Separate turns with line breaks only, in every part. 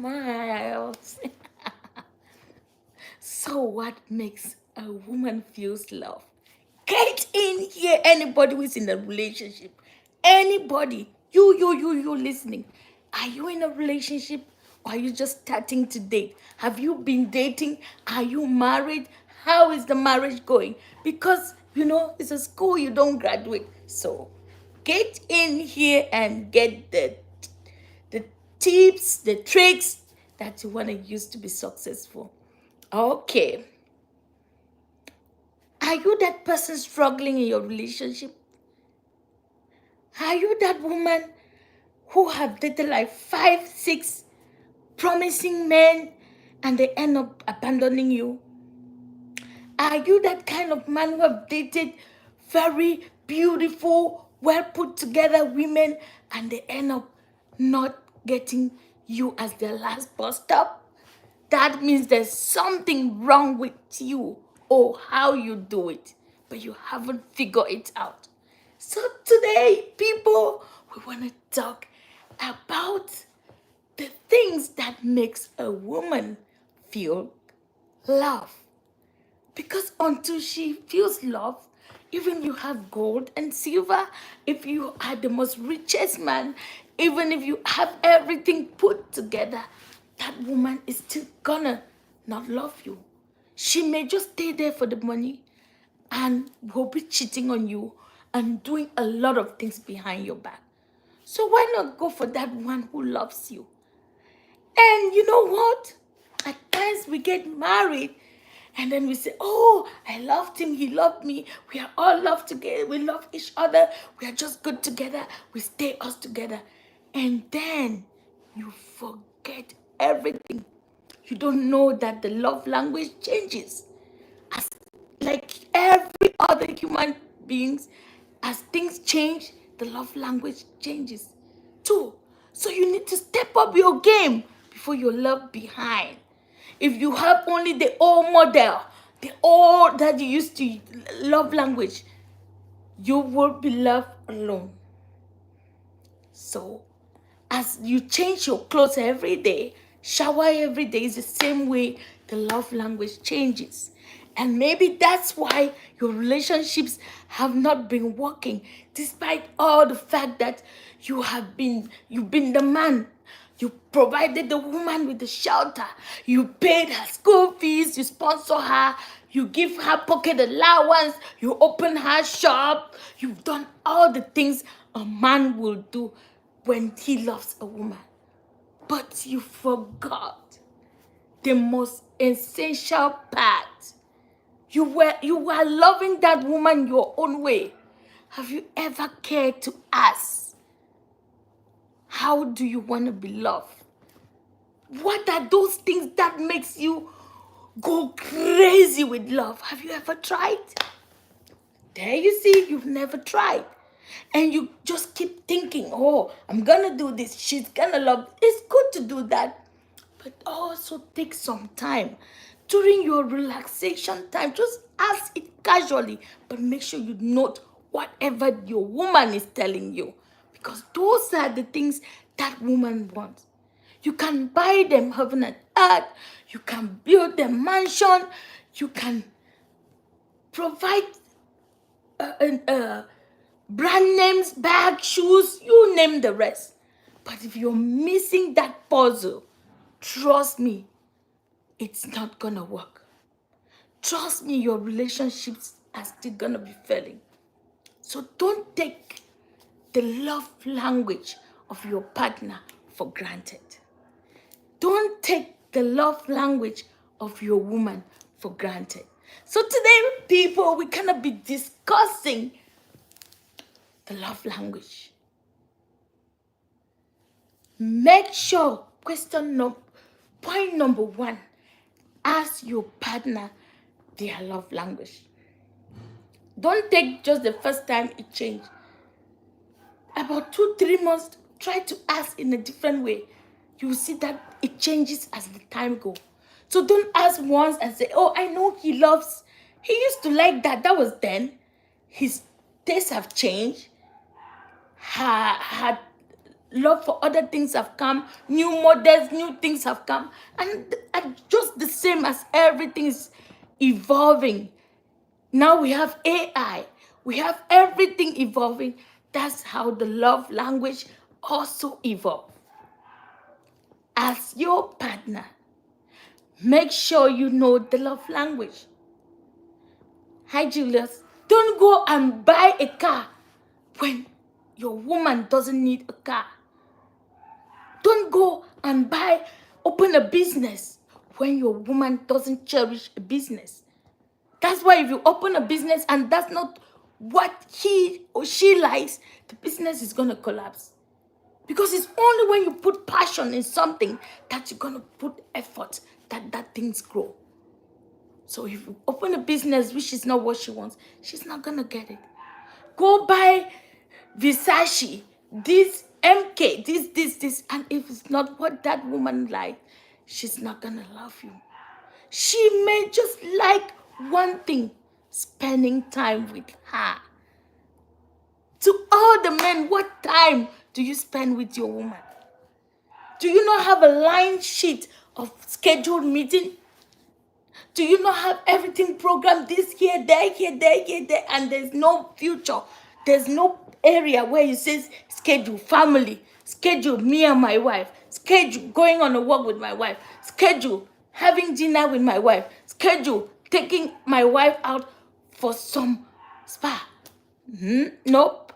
smiles. So what makes a woman feels love? Get in here, anybody who is in a relationship. Anybody. You listening. Are you in a relationship? Or are you just starting to date? Have you been dating? Are you married? How is the marriage going? Because, it's a school you don't graduate. So get in here and get the tips, the tricks that you want to use to be successful. Okay. Are you that person struggling in your relationship? Are you that woman who have dated like 5, 6 promising men and they end up abandoning you? Are you that kind of man who have dated very beautiful, well put together women and they end up not getting you as their last bus stop? That means there's something wrong with you or how you do it, but you haven't figured it out. So today, people, we want to talk about the things that makes a woman feel love. Because until she feels love, even you have gold and silver, if you are the most richest man, even if you have everything put together, that woman is still gonna not love you. She may just stay there for the money and will be cheating on you and doing a lot of things behind your back. So why not go for that one who loves you? And you know what? At times we get married and then we say, oh, I loved him, he loved me. We are all loved together. We love each other. We are just good together. We stay us together. And then you forget everything. You don't know that the love language changes. As like every other human beings, as things change, the love language changes too. So you need to step up your game before you're left behind. If you have only the old model, the old that you used to love language, you will be left alone. So as you change your clothes every day, shower every day, is the same way the love language changes. And maybe that's why your relationships have not been working, despite all the fact that you've been the man. You provided the woman with the shelter. You paid her school fees. You sponsor her. You give her pocket allowance. You open her shop. You've done all the things a man will do when he loves a woman. But you forgot the most essential part. You were loving that woman your own way. Have you ever cared to ask, how do you want to be loved? What are those things that makes you go crazy with love? Have you ever tried? There you see, you've never tried. And you just keep thinking, oh, I'm gonna do this, she's gonna love. It's good to do that, but also take some time during your relaxation time. Just ask it casually, but make sure you note whatever your woman is telling you, because those are the things that woman wants. You can buy them heaven and earth, you can build them mansion, you can provide brand names, bag, shoes, you name the rest. But if you're missing that puzzle, trust me, it's not gonna work. Trust me, your relationships are still gonna be failing. So don't take the love language of your partner for granted. Don't take the love language of your woman for granted. So today, people, we're gonna be discussing the love language. Make sure, point number 1, ask your partner their love language. Don't take just the first time it changed. About 2-3 months, try to ask in a different way. You will see that it changes as the time goes. So don't ask once and say, oh, I know he used to like that. That was then. His tastes have changed. Her love for other things have come, new models, new things have come, and just the same as everything is evolving. Now we have AI, we have everything evolving. That's how the love language also evolve. As your partner, make sure you know the love language. Hi, Julius. Don't go and buy a car when your woman doesn't need a car. Don't go and open a business when your woman doesn't cherish a business. That's why if you open a business and that's not what he or she likes, the business is going to collapse. Because it's only when you put passion in something that you're going to put effort that things grow. So if you open a business which is not what she wants, she's not going to get it. Go buy Versace, this MK, this. And if it's not what that woman likes, she's not going to love you. She may just like one thing, spending time with her. To all the men, what time do you spend with your woman? Do you not have a line sheet of scheduled meeting? Do you not have everything programmed this here, there, and there's no future? There's no area where you say schedule family, schedule me and my wife, schedule going on a walk with my wife, schedule having dinner with my wife, schedule taking my wife out for some spa. Nope.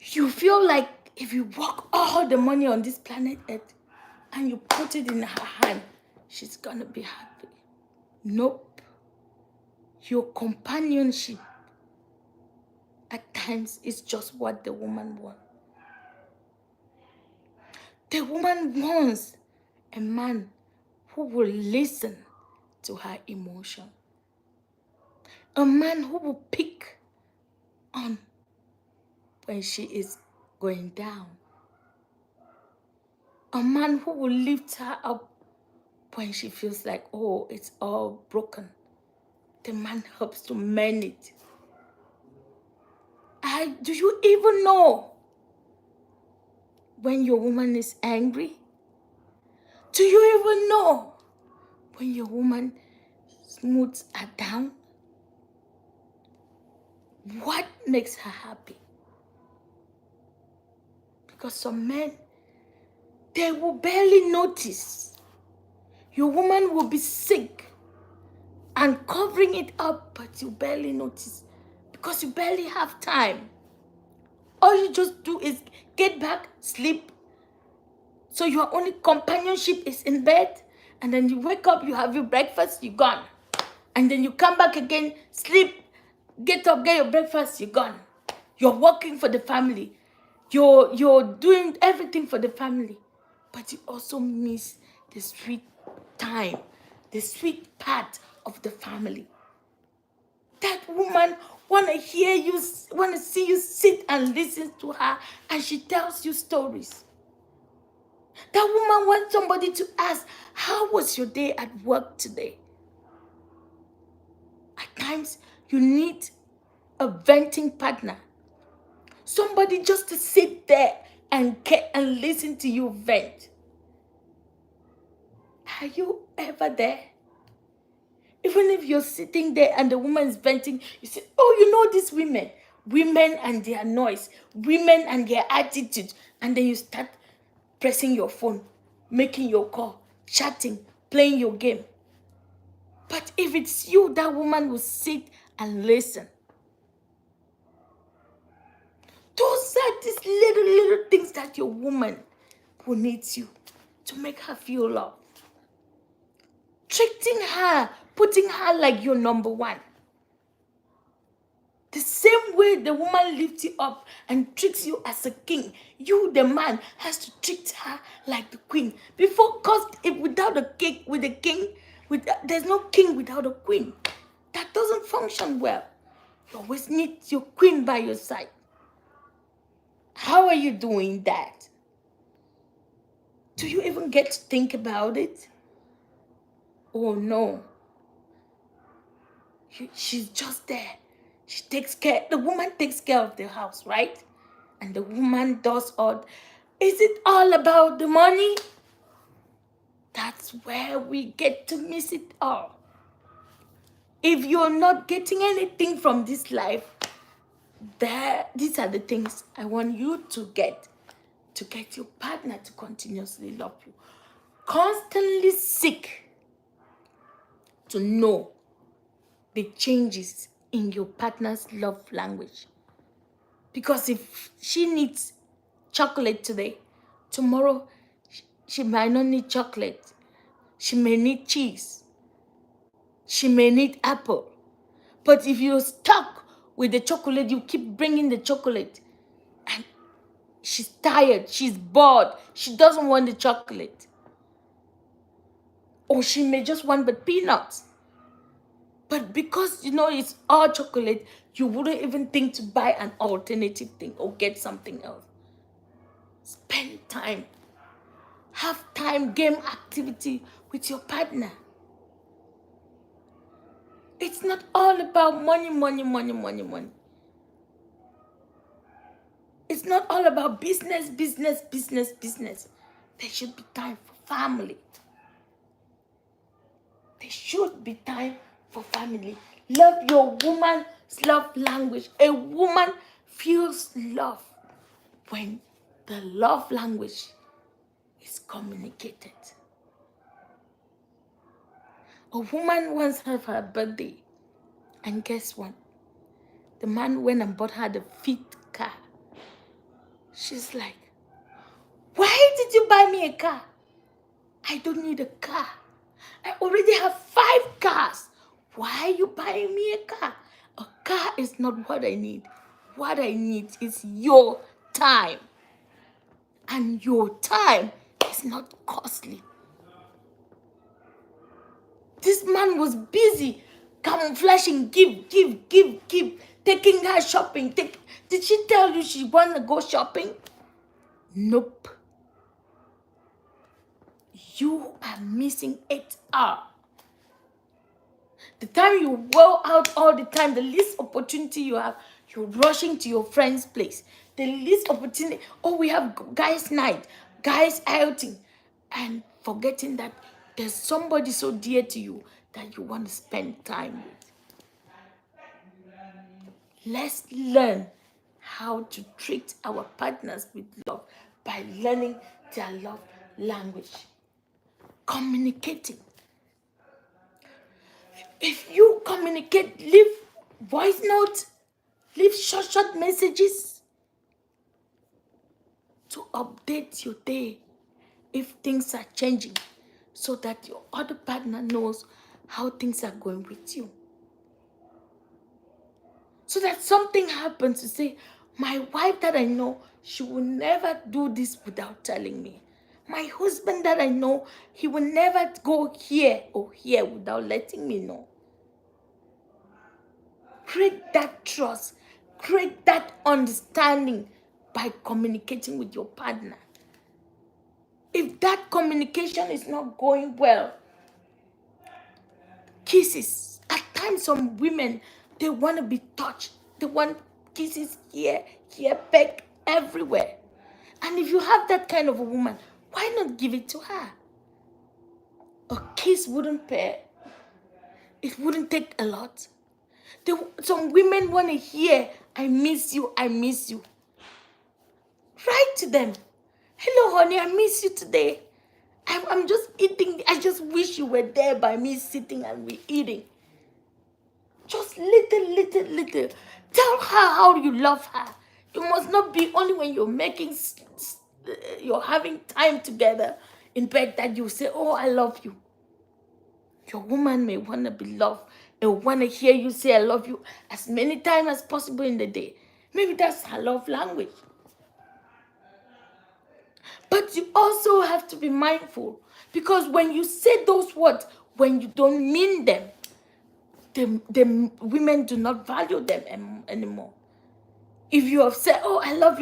You feel like if you work all the money on this planet Earth and you put it in her hand, she's gonna be happy. Nope. Your companionship at times is just what the woman wants. The woman wants a man who will listen to her emotion. A man who will pick on when she is going down. A man who will lift her up when she feels like, oh, it's all broken. The man helps to mend it. Do you even know when your woman is angry? Do you even know when your woman smooths her down? What makes her happy? Because some men, they will barely notice. Your woman will be sick and covering it up, but you barely notice because you barely have time. All you just do is get back, sleep. So your only companionship is in bed, and then you wake up, you have your breakfast, you're gone. And then you come back again, sleep, get up, get your breakfast, you're gone. You're working for the family. You're doing everything for the family. But you also miss the sweet time, the sweet part of the family. That woman want to hear you, want to see you sit and listen to her, and she tells you stories. That woman wants somebody to ask, how was your day at work today? At times, you need a venting partner. Somebody just to sit there and listen to you vent. Are you ever there? Even if you're sitting there and the woman is venting, you say, oh, you know these women and their noise, women and their attitude. And then you start pressing your phone, making your call, chatting, playing your game. But if it's you, that woman will sit and listen. Those are these little things that your woman will need you to make her feel loved. Treating her, putting her like your number one. The same way the woman lifts you up and treats you as a king, you, the man, has to treat her like the queen. Because without a king, there's no king without a queen. That doesn't function well. You always need your queen by your side. How are you doing that? Do you even get to think about it? Oh no. She's just there. The woman takes care of the house, right? and the woman does all. Is it all about the money? That's where we get to miss it all. If you're not getting anything from this life, these are the things I want you to get your partner to continuously love you. Constantly seek to know the changes in your partner's love language. Because if she needs chocolate today, tomorrow she might not need chocolate. She may need cheese. She may need apple. But if you're stuck with the chocolate, you keep bringing the chocolate. And she's tired, she's bored, she doesn't want the chocolate. Or she may just want the peanuts. But because you know it's all chocolate, you wouldn't even think to buy an alternative thing or get something else. Spend time. Have time game activity with your partner. It's not all about money. It's not all about business. There should be time for family. There should be time for family. Love your woman's love language. A woman feels love when the love language is communicated. A woman once had her birthday, and guess what? The man went and bought her the 5th car. She's like, why did you buy me a car? I don't need a car. I already have 5 cars. Why are you buying me a car? A car is not what I need. What I need is your time. And your time is not costly. This man was busy camouflaging, give, taking her shopping. Did she tell you she want to go shopping? Nope. You are missing it all. The time you go out all the time, the least opportunity you have, you're rushing to your friend's place. The least opportunity, we have guys' night, guys' outing, and forgetting that there's somebody so dear to you that you want to spend time with. Let's learn how to treat our partners with love by learning their love language. Communicating. If you communicate, leave voice notes, leave short messages to update your day if things are changing, so that your other partner knows how things are going with you. So that something happens to say, my wife that I know, she will never do this without telling me. My husband that I know, he will never go here or here without letting me know. Create that trust. Create that understanding by communicating with your partner. If that communication is not going well, kisses. At times, some women, they want to be touched. They want kisses here, peck, everywhere. And if you have that kind of a woman, why not give it to her? A kiss wouldn't pay. It wouldn't take a lot. Some women want to hear, I miss you. Write to them. Hello, honey, I miss you today. I'm just eating. I just wish you were there by me sitting and we're eating. Just little. Tell her how you love her. You must not be only when you're having time together in bed that you say, oh, I love you. Your woman may want to be loved and want to hear you say I love you as many times as possible in the day. Maybe that's her love language. But you also have to be mindful, because when you say those words, when you don't mean them, the women do not value them anymore. If you have said, oh, I love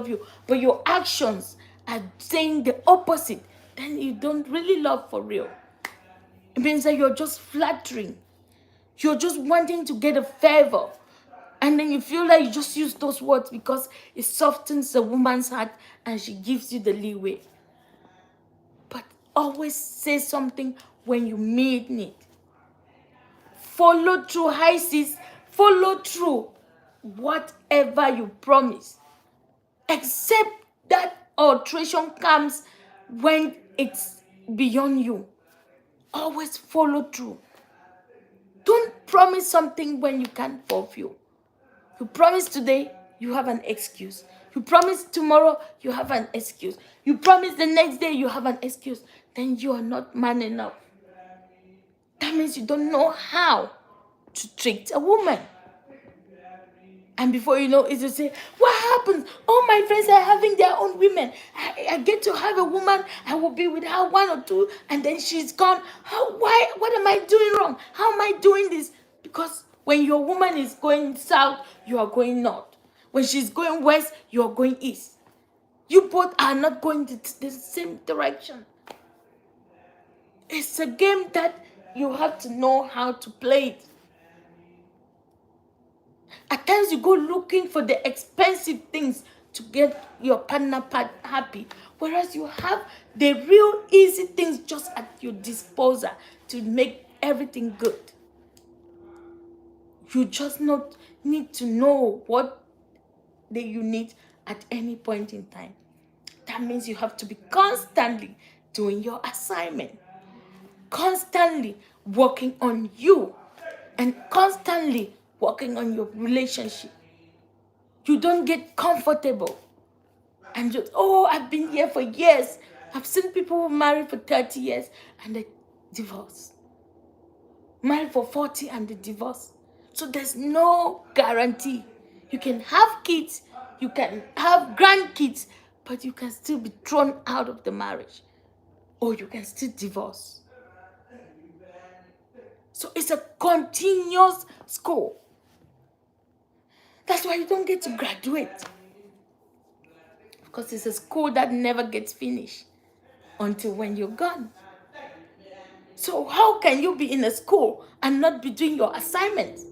you, but your actions are saying the opposite, then you don't really love for real. It means that you're just flattering. You're just wanting to get a favor. And then you feel like you just use those words because it softens the woman's heart and she gives you the leeway. But always say something when you mean it. Follow through, high seas. Follow through whatever you promise. Except that alteration comes when it's beyond you. Always follow through. Don't promise something when you can't fulfill. You promise today, you have an excuse. You promise tomorrow, you have an excuse. You promise the next day, you have an excuse. Then you are not man enough. That means you don't know how to treat a woman. And before you know it, you say, what happens? All my friends are having their own women. I get to have a woman, I will be with her 1 or 2, and then she's gone. Why? What am I doing wrong? How am I doing this? Because when your woman is going south, you are going north. When she's going west, you are going east. You both are not going the same direction. It's a game that you have to know how to play it. At times you go looking for the expensive things to get your partner happy, whereas you have the real easy things just at your disposal to make everything good. You just not need to know what you need at any point in time. That means you have to be constantly doing your assignment, constantly working on you, and constantly working on your relationship. You don't get comfortable and just, I've been here for years. I've seen people who married for 30 years and they divorce. Married for 40 and they divorce. So there's no guarantee. You can have kids, you can have grandkids, but you can still be thrown out of the marriage. Or you can still divorce. So it's a continuous school. That's why you don't get to graduate. Because it's a school that never gets finished until when you're gone. So how can you be in a school and not be doing your assignments?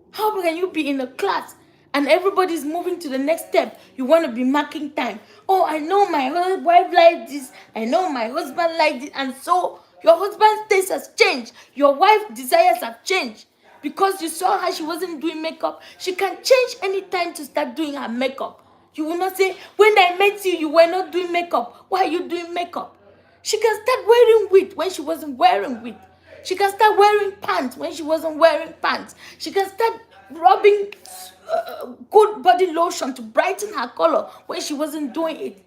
How can you be in a class and everybody's moving to the next step? You want to be marking time. I know my wife likes this. I know my husband likes it. And so your husband's taste has changed. Your wife's desires have changed. Because you saw her, she wasn't doing makeup. She can change any time to start doing her makeup. You will not say, when I met you, you were not doing makeup. Why are you doing makeup? She can start wearing wig when she wasn't wearing wig. She can start wearing pants when she wasn't wearing pants. She can start rubbing good body lotion to brighten her color when she wasn't doing it.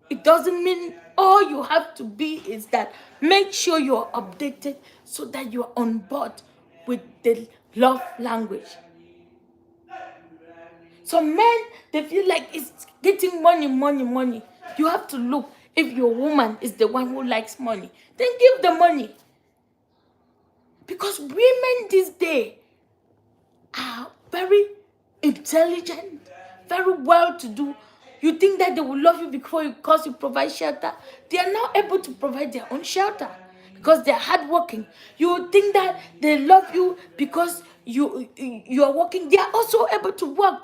It doesn't mean all you have to be is that make sure you're updated so that you're on board with the love language. Some men, they feel like it's getting money. You have to look if your woman is the one who likes money. Then give the money. Because women these days are very intelligent, very well-to-do. You think that they will love you because you provide shelter. They are now able to provide their own shelter because they're hardworking. You think that they love you because you are working. They are also able to work.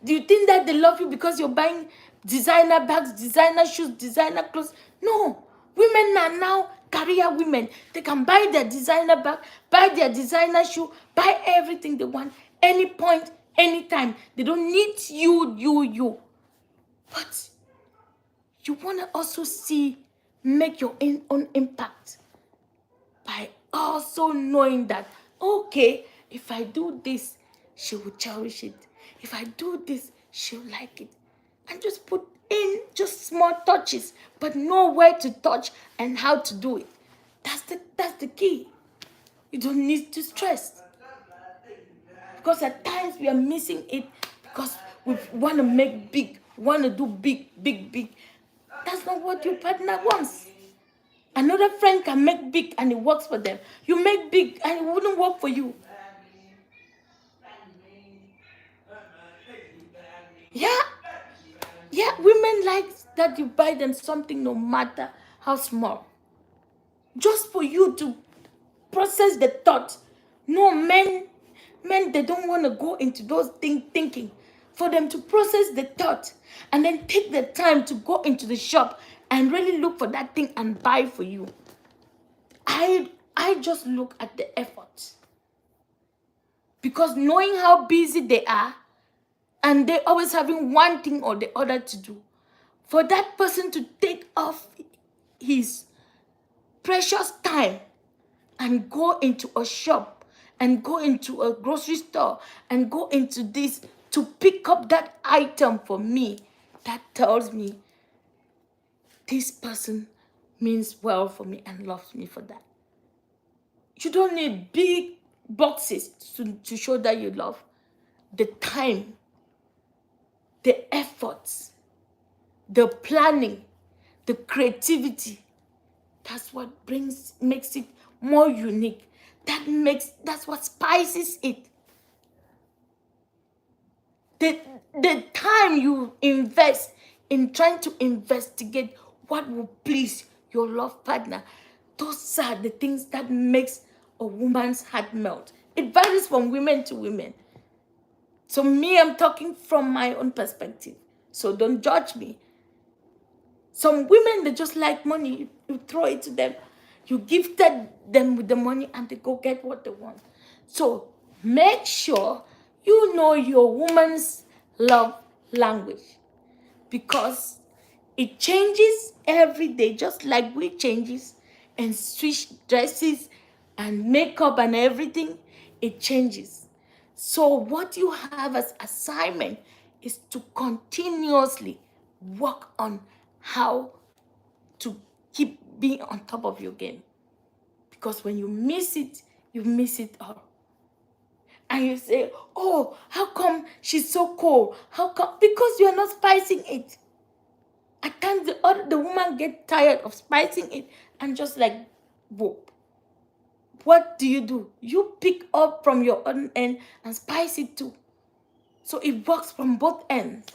Do you think that they love you because you're buying designer bags, designer shoes, designer clothes? No. Women are now career women. They can buy their designer bag, buy their designer shoe, buy everything they want, any point, anytime. They don't need you. But you want to also make your own impact by also knowing that, okay, if I do this, she will cherish it. If I do this, she'll like it. And just put in just small touches, but know where to touch and how to do it. That's the key. You don't need to stress. Because at times we are missing it because we want to make big, want to do big. That's not what your partner wants. Another friend can make big and it works for them. You make big and it wouldn't work for you. Yeah, women like that you buy them something no matter how small. Just for you to process the thought. No, men men, they don't want to go into those thinking, for them to process the thought and then take the time to go into the shop and really look for that thing and buy for you. I just look at the effort, because knowing how busy they are, and they always having one thing or the other to do, for that person to take off his precious time and go into a shop and go into a grocery store and go into this to pick up that item for me, that tells me this person means well for me and loves me for that. You don't need big boxes to show that you love. The time, the efforts, the planning, the creativity, that's what makes it more unique. That's what spices it. The time you invest in trying to investigate what will please your love partner, those are the things that makes a woman's heart melt. It varies from women to women. So me, I'm talking from my own perspective. So don't judge me. Some women, they just like money. You throw it to them. You gifted them with the money and they go get what they want. So make sure you know your woman's love language, because it changes every day, just like we changes and switch dresses and makeup and everything. It changes. So what you have as assignment is to continuously work on how to keep being on top of your game. Because when you miss it all. And you say, oh, how come she's so cold? How come? Because you are not spicing it. At times the woman get tired of spicing it and just like, whoop. What do? You pick up from your own end and spice it too. So it works from both ends.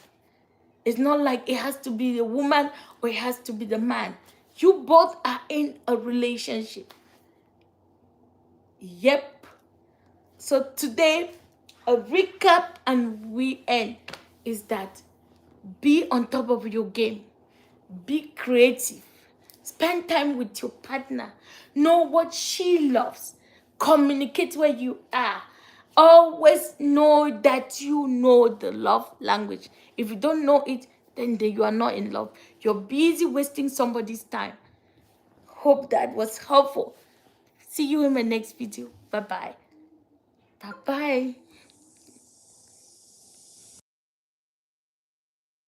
It's not like it has to be the woman or it has to be the man. You both are in a relationship. Yep. So today, a recap and we end is that be on top of your game. Be creative. Spend time with your partner. Know what she loves. Communicate where you are. Always know that you know the love language. If you don't know it, then you are not in love. You're busy wasting somebody's time. Hope that was helpful. See you in my next video. Bye-bye. Bye-bye.